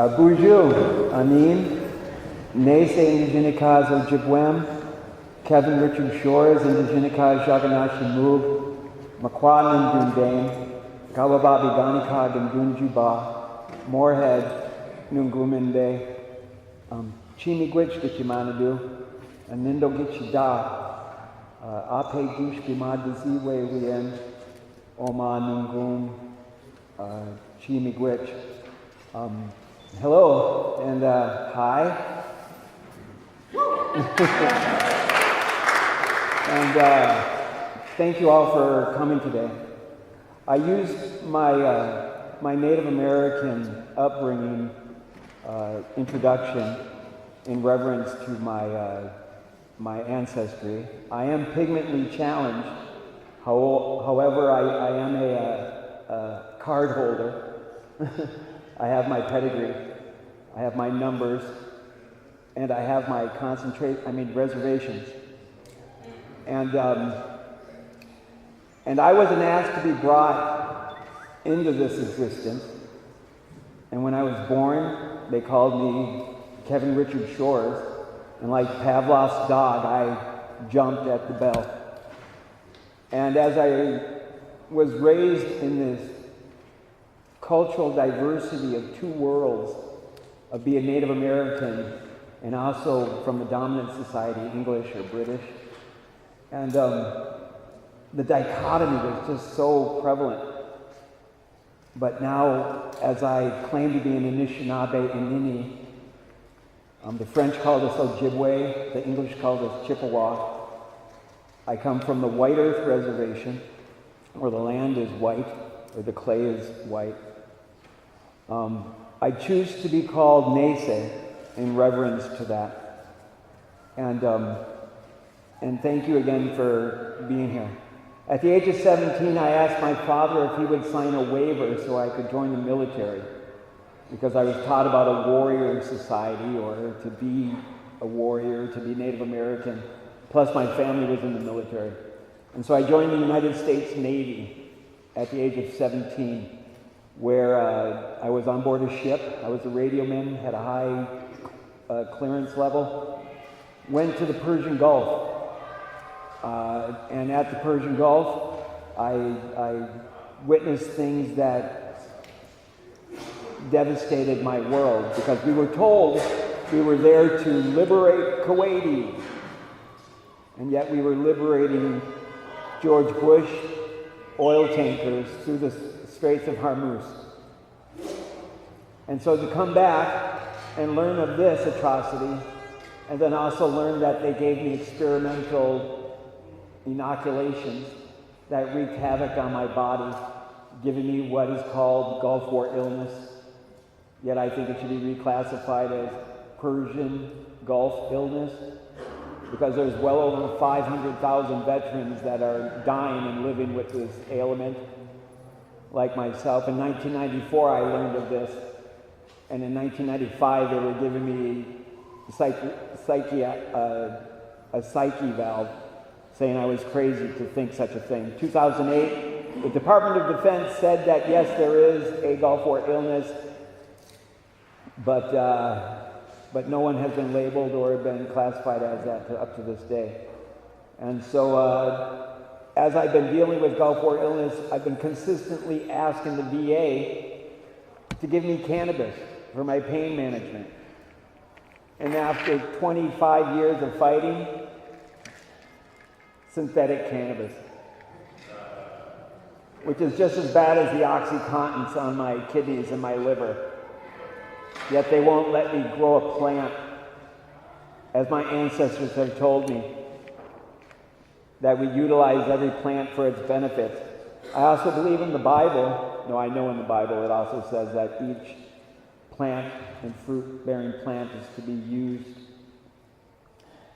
Bonjour, Anin, NeSe Indigenicas Ojibwem, Kevin Richard Shores Indigenicas Jaganashi Move, Makwanan Dundane, Kawababi Ganikag and Gunjuba, Moorhead, Nunguminde, Chimigwich Gichimanadu, and Nindo Gichida, Ape Gush Bimadiziwe Wien, Oma Nungum, Chimigwich. Hello and hi. And thank you all for coming today. I used my Native American upbringing introduction in reverence to my ancestry. I am pigmentally challenged. However, I am a card holder. I have my pedigree, I have my numbers, and I have my reservations. And I wasn't asked to be brought into this existence. And when I was born, they called me Kevin Richard Shores, and like Pavlov's dog, I jumped at the bell. And as I was raised in this cultural diversity of two worlds, of being Native American and also from the dominant society, English or British. And the dichotomy was just so prevalent. But now, as I claim to be an Anishinaabe and NeSe, the French called us Ojibwe, the English called us Chippewa. I come from the White Earth Reservation, where the land is white, or the clay is white. I choose to be called NeSe in reverence to that. And thank you again for being here. At the age of 17, I asked my father if he would sign a waiver so I could join the military, because I was taught about a warrior society, or to be a warrior, to be Native American, plus my family was in the military. And so I joined the United States Navy at the age of 17. Where I was on board a ship. I was a radioman, had a high clearance level. Went to the Persian Gulf. And at the Persian Gulf, I witnessed things that devastated my world, because we were told we were there to liberate Kuwaiti. And yet we were liberating George Bush oil tankers through the Straits of Hormuz. And so to come back and learn of this atrocity, and then also learn that they gave me experimental inoculations that wreaked havoc on my body, giving me what is called Gulf War illness, yet I think it should be reclassified as Persian Gulf illness, because there's well over 500,000 veterans that are dying and living with this ailment, like myself. In 1994, I learned of this, and in 1995, they were giving me a psyche valve, saying I was crazy to think such a thing. 2008, the Department of Defense said that yes, there is a Gulf War illness, but no one has been labeled or been classified as that up to this day. And so, as I've been dealing with Gulf War illness, I've been consistently asking the VA to give me cannabis for my pain management. And after 25 years of fighting, synthetic cannabis, which is just as bad as the OxyContins on my kidneys and my liver. Yet they won't let me grow a plant, as my ancestors have told me, that we utilize every plant for its benefits. I also believe in the Bible, I know in the Bible it also says that each plant and fruit-bearing plant is to be used.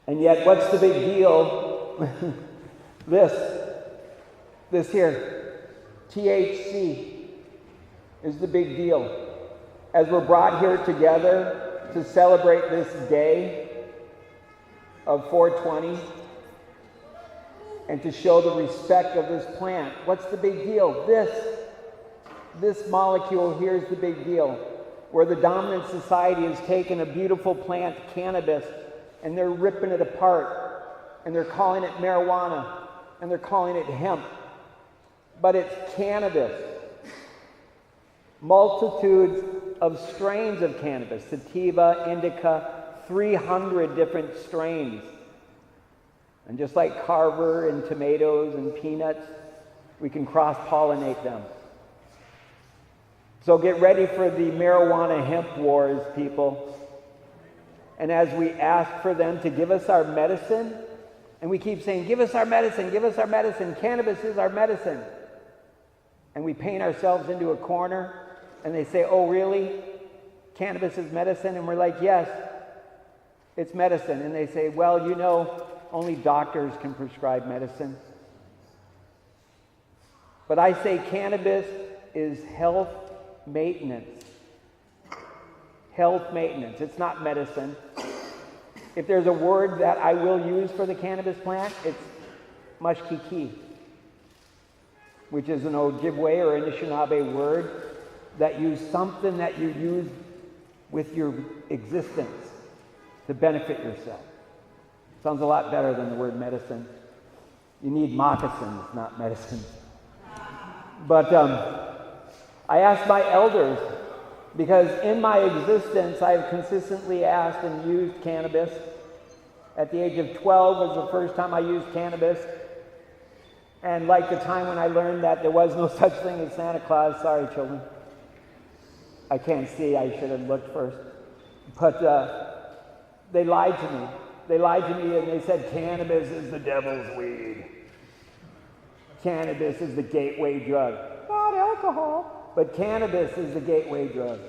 And yet, what's the big deal? This here, THC, is the big deal. As we're brought here together to celebrate this day of 420, and to show the respect of this plant. What's the big deal? This molecule here is the big deal. where the dominant society has taken a beautiful plant, cannabis, and they're ripping it apart, and they're calling it marijuana, and they're calling it hemp. But it's cannabis. Multitudes of strains of cannabis, sativa, indica, 300 different strains. And just like Carver and tomatoes and peanuts, we can cross-pollinate them. So get ready for the marijuana hemp wars, people. And as we ask for them to give us our medicine, and we keep saying, give us our medicine, give us our medicine, cannabis is our medicine. And we paint ourselves into a corner, and they say, oh, really? Cannabis is medicine? And we're like, yes, it's medicine. And they say, well, you know, only doctors can prescribe medicine. But I say cannabis is health maintenance. Health maintenance. It's not medicine. If there's a word that I will use for the cannabis plant, it's mushkiki, which is an Ojibwe or Anishinaabe word that use something that you use with your existence to benefit yourself. Sounds a lot better than the word medicine. You need moccasins, not medicine. But I asked my elders, because in my existence I have consistently asked and used cannabis. At the age of 12 was the first time I used cannabis. And like the time when I learned that there was no such thing as Santa Claus, sorry children, I can't see, I should have looked first. But they lied to me. They lied to me and they said cannabis is the devil's weed. Cannabis is the gateway drug. Not alcohol, but cannabis is the gateway drug.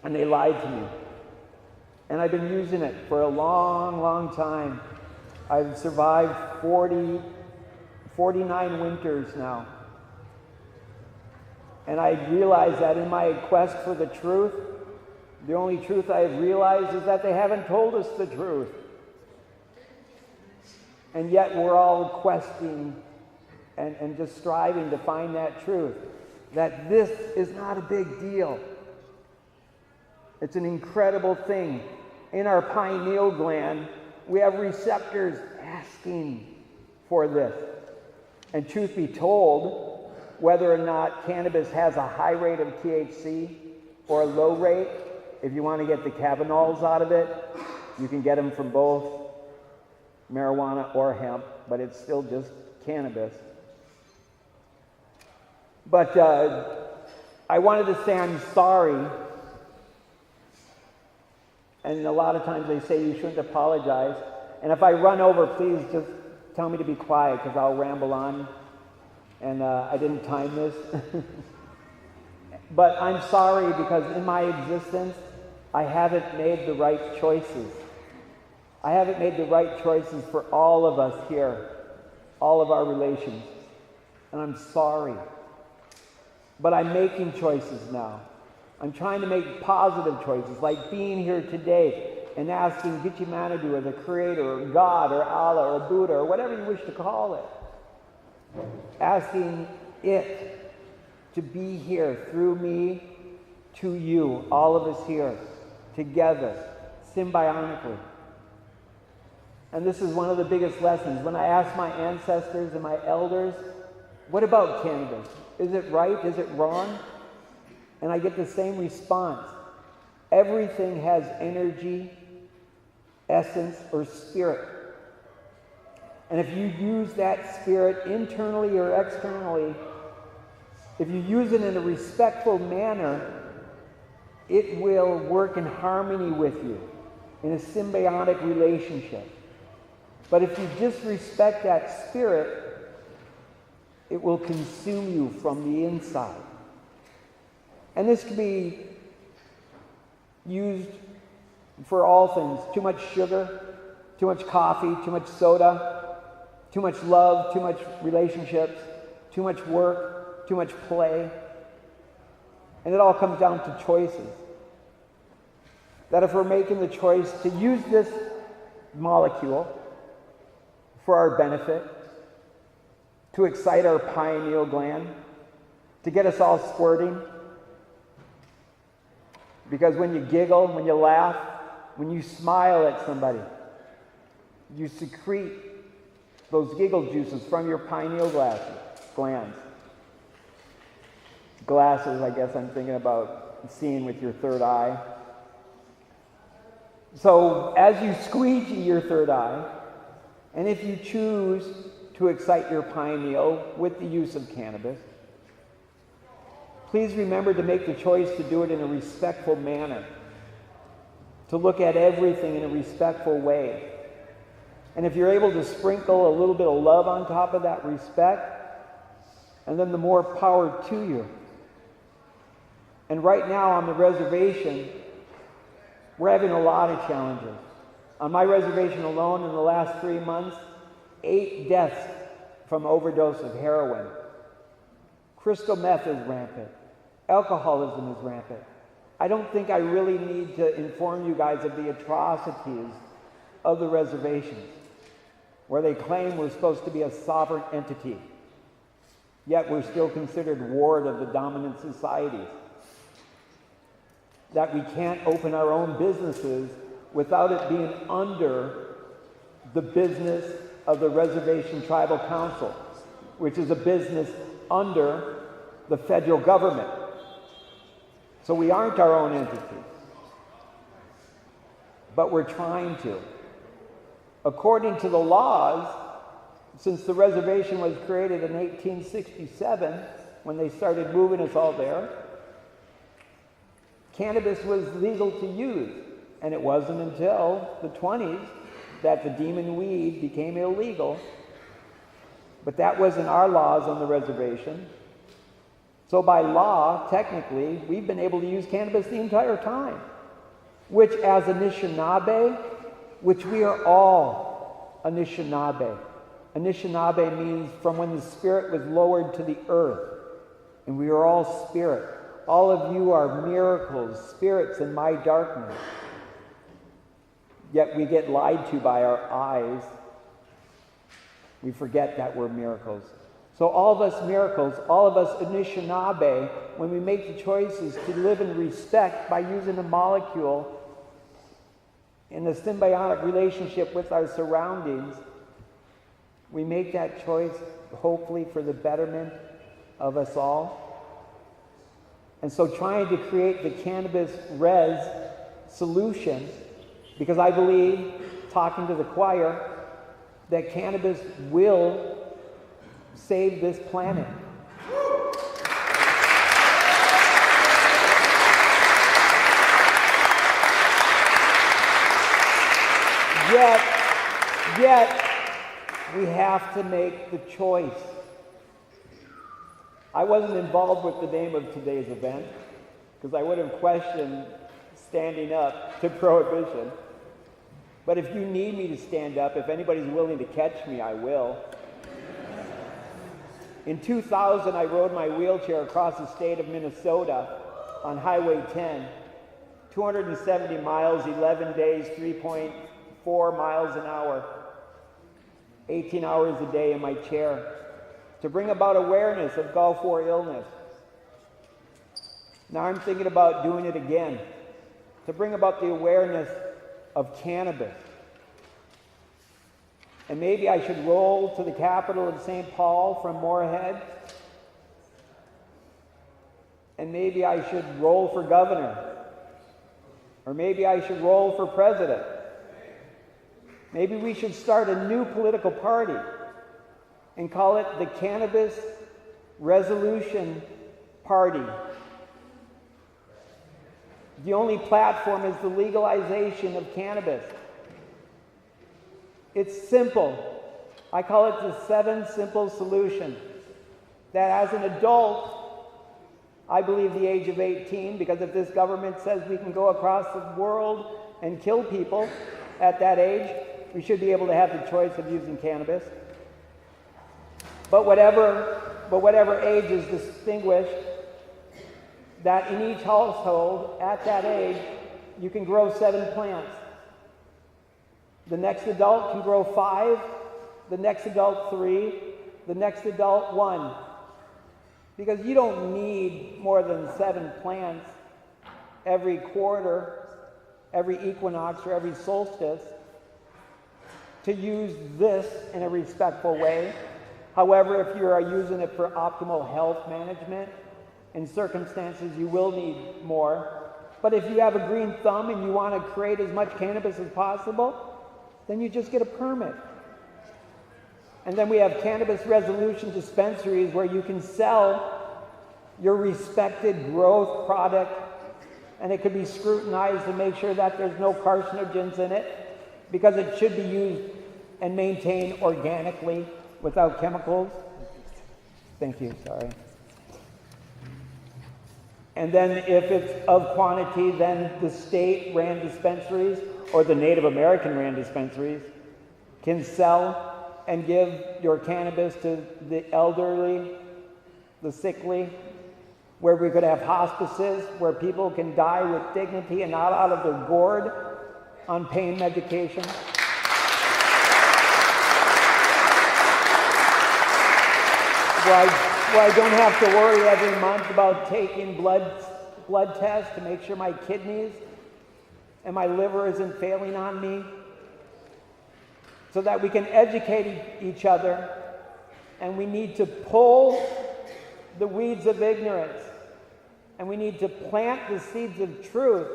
And they lied to me. And I've been using it for a long, long time. I've survived 49 winters now. And I realized that in my quest for the truth, the only truth I've realized is that they haven't told us the truth. And yet we're all questing and just striving to find that truth. That this is not a big deal. It's an incredible thing. In our pineal gland, we have receptors asking for this. And truth be told, whether or not cannabis has a high rate of THC or a low rate, if you want to get the cannabinoids out of it, you can get them from both marijuana or hemp, but it's still just cannabis. But I wanted to say I'm sorry. And a lot of times they say you shouldn't apologize. And if I run over, please just tell me to be quiet because I'll ramble on. And I didn't time this. But I'm sorry because in my existence, I haven't made the right choices. I haven't made the right choices for all of us here, all of our relations. And I'm sorry. But I'm making choices now. I'm trying to make positive choices, like being here today and asking Gitchimanidu or the Creator or God or Allah or Buddha or whatever you wish to call it. Asking it to be here through me to you, all of us here, together, symbiotically. And this is one of the biggest lessons. When I ask my ancestors and my elders, what about cannabis? Is it right? Is it wrong? And I get the same response. Everything has energy, essence, or spirit. And if you use that spirit internally or externally, if you use it in a respectful manner, it will work in harmony with you, in a symbiotic relationship. But if you disrespect that spirit, it will consume you from the inside. And this can be used for all things. Too much sugar, too much coffee, too much soda, too much love, too much relationships, too much work, too much play. And it all comes down to choices. That if we're making the choice to use this molecule for our benefit, to excite our pineal gland, to get us all squirting, Because when you giggle, when you laugh, when you smile at somebody, you secrete those giggle juices from your pineal glands. Glasses, I guess I'm thinking about seeing with your third eye. So as you squeegee your third eye, and if you choose to excite your pineal with the use of cannabis, please remember to make the choice to do it in a respectful manner, to look at everything in a respectful way. And if you're able to sprinkle a little bit of love on top of that respect, and then the more power to you. And right now on the reservation, we're having a lot of challenges. On my reservation alone, in the last 3 months, 8 deaths from overdose of heroin. Crystal meth is rampant. Alcoholism is rampant. I don't think I really need to inform you guys of the atrocities of the reservations, where they claim we're supposed to be a sovereign entity, yet we're still considered ward of the dominant societies. That we can't open our own businesses without it being under the business of the Reservation Tribal Council, which is a business under the federal government. So we aren't our own entity, but we're trying to. According to the laws, since the reservation was created in 1867, when they started moving us all there, cannabis was legal to use, and it wasn't until the 20s that the demon weed became illegal. But that wasn't our laws on the reservation. So by law, technically, we've been able to use cannabis the entire time, which as Anishinaabe, which we are all Anishinaabe. Anishinaabe means from when the spirit was lowered to the earth, and we are all spirit. All of you are miracles, spirits in my darkness. Yet we get lied to by our eyes. We forget that we're miracles. So all of us miracles, all of us Anishinaabe, when we make the choices to live in respect by using a molecule in a symbiotic relationship with our surroundings, we make that choice hopefully for the betterment of us all. And so trying to create the cannabis REZ solution, because I believe, talking to the choir, that cannabis will save this planet. Yet, we have to make the choice. I wasn't involved with the name of today's event, because I would have questioned standing up to prohibition. But if you need me to stand up, if anybody's willing to catch me, I will. In 2000, I rode my wheelchair across the state of Minnesota on Highway 10, 270 miles, 11 days, 3.4 miles an hour, 18 hours a day in my chair, to bring about awareness of Gulf War illness. Now I'm thinking about doing it again, to bring about the awareness of cannabis. And maybe I should roll to the capital of St. Paul from Moorhead. And maybe I should roll for governor. Or maybe I should roll for president. Maybe we should start a new political party and call it the Cannabis Resolution Party. The only platform is the legalization of cannabis. It's simple. I call it the 7 simple solution. That as an adult, I believe the age of 18, because if this government says we can go across the world and kill people at that age, we should be able to have the choice of using cannabis. But whatever age is distinguished, that in each household at that age, you can grow 7 plants. The next adult can grow 5, the next adult 3, the next adult 1. Because you don't need more than 7 plants every quarter, every equinox, or every solstice to use this in a respectful way. However, if you are using it for optimal health management, in circumstances you will need more. But if you have a green thumb and you want to create as much cannabis as possible, then you just get a permit. And then we have cannabis resolution dispensaries where you can sell your respected growth product, and it could be scrutinized to make sure that there's no carcinogens in it, because it should be used and maintained organically without chemicals. Thank you, sorry. And then if it's of quantity, then the state-ran dispensaries or the Native American-ran dispensaries can sell and give your cannabis to the elderly, the sickly, where we could have hospices where people can die with dignity and not out of their gourd on pain medication. Where I don't have to worry every month about taking blood tests to make sure my kidneys and my liver isn't failing on me, so that we can educate each other. And we need to pull the weeds of ignorance, and we need to plant the seeds of truth,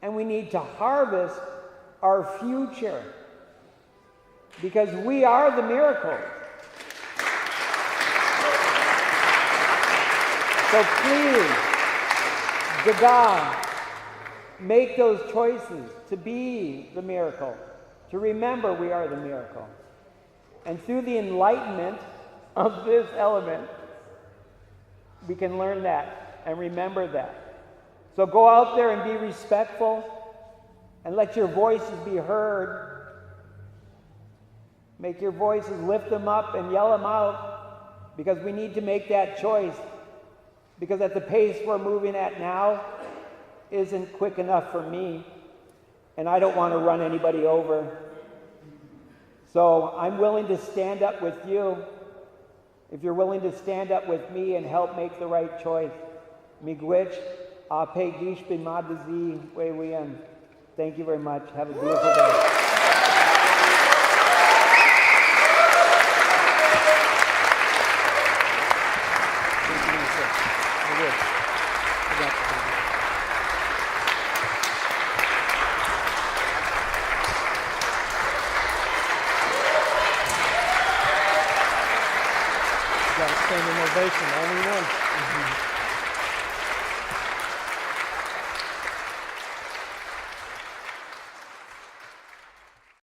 and we need to harvest our future, because we are the miracles. So please, to God, make those choices to be the miracle, to remember we are the miracle. And through the enlightenment of this element, we can learn that and remember that. So go out there and be respectful and let your voices be heard. Make your voices, lift them up and yell them out, because we need to make that choice. Because at the pace we're moving at now isn't quick enough for me, and I don't want to run anybody over. So I'm willing to stand up with you if you're willing to stand up with me and help make the right choice. Miigwech, ape gish b'madazi we'wien. Thank you very much. Have a beautiful day. Got to stand in ovation, only one.